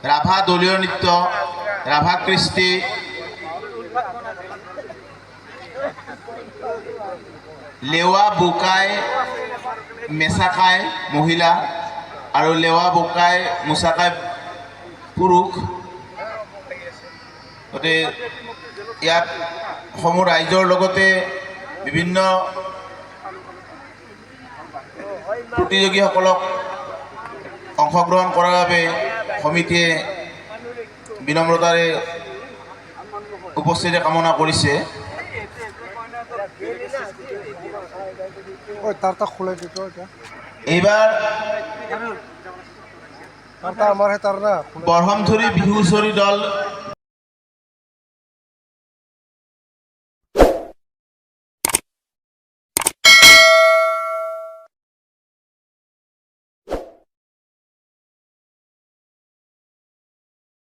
राभा दलीय नृत्य राभा कृष्टि लेवा बोकाई मेसाकाई महिला और लेवा बोकाई मुसाकाई पुरुष गति इयात समूह राइजर लगते विभिन्न प्रतियोगीসকলক অংশগ্রহণ করার বাবে সমিতিয়ে বিনম্রতারে উপস্থিতি কামনা করেছে। এইবার বরহমথুরি বিহুচৰী দল